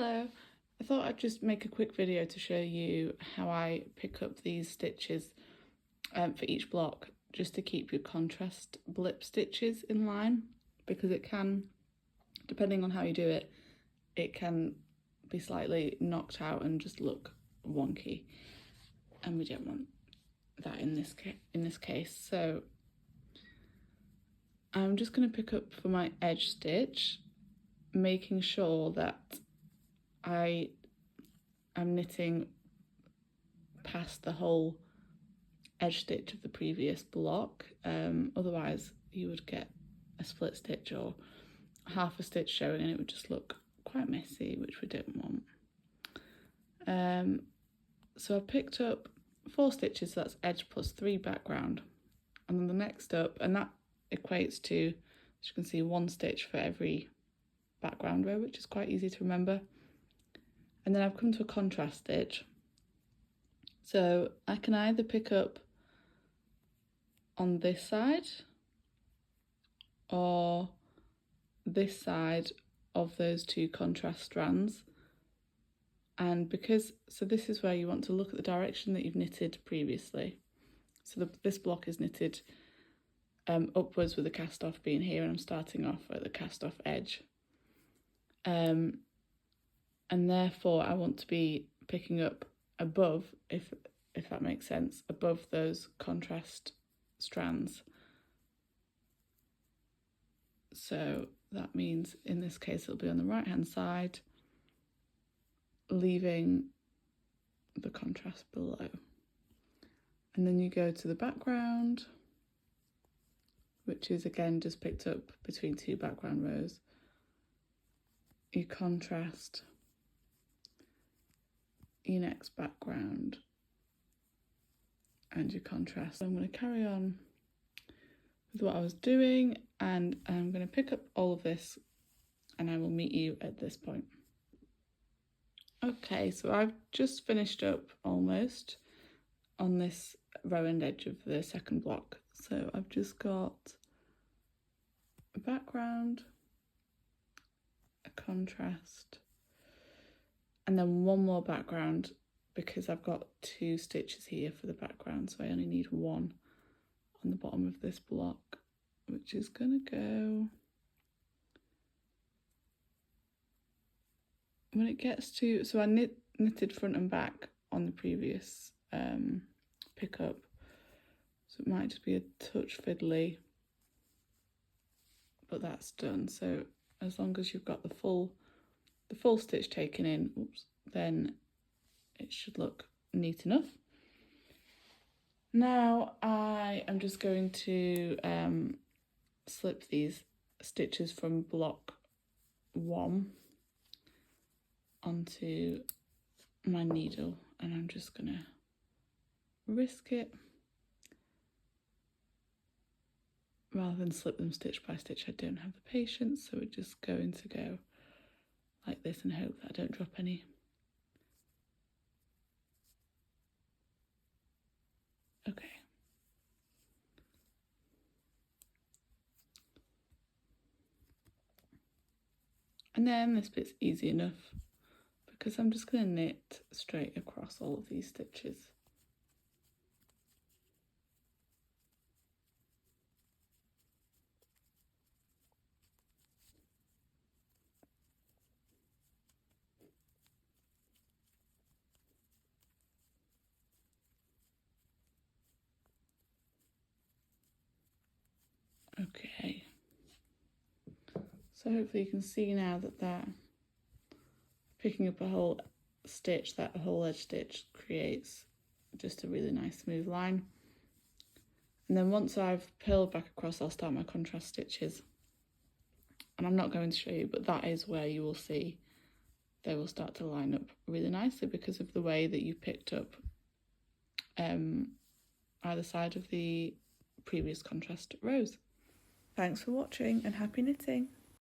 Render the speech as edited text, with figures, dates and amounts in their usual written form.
Hello, I thought I'd just make a quick video to show you how I pick up these stitches for each block, just to keep your contrast blip stitches in line, because it can, depending on how you do it, it can be slightly knocked out and just look wonky, and we don't want that in this case. So I'm just going to pick up for my edge stitch, making sure that I am knitting past the whole edge stitch of the previous block, otherwise you would get a split stitch or half a stitch showing and it would just look quite messy, which we don't want. So I picked up 4 stitches, so that's edge plus 3 background, and then the next up, and that equates to, as you can see, 1 stitch for every background row, which is quite easy to remember. And then I've come to a contrast stitch, so I can either pick up on this side or this side of those 2 contrast strands. And so this is where you want to look at the direction that you've knitted previously. So this block is knitted upwards, with the cast off being here, and I'm starting off at the cast off edge. And therefore I want to be picking up above, if that makes sense, above those contrast strands. So that means in this case it'll be on the right hand side, leaving the contrast below. And then you go to the background, which is again just picked up between 2 background rows. You contrast your next background and your contrast. So I'm going to carry on with what I was doing, and I'm going to pick up all of this and I will meet you at this point. Okay, so I've just finished up almost on this row and edge of the second block. So I've just got a background, a contrast, and then 1 more background, because I've got 2 stitches here for the background, so I only need 1 on the bottom of this block, which is gonna go, when it gets to, so I knitted front and back on the previous pickup, so it might just be a touch fiddly, but that's done. So as long as you've got the full stitch taken in, then it should look neat enough. Now I am just going to slip these stitches from block 1 onto my needle, and I'm just gonna risk it. Rather than slip them stitch by stitch, I don't have the patience, so we're just going to go like this and hope that I don't drop any. Okay. And then this bit's easy enough, because I'm just going to knit straight across all of these stitches. Okay, so hopefully you can see now that picking up a whole stitch, that whole edge stitch creates just a really nice smooth line. And then once I've purled back across, I'll start my contrast stitches, and I'm not going to show you, but that is where you will see they will start to line up really nicely, because of the way that you picked up either side of the previous contrast rows. Thanks for watching and happy knitting!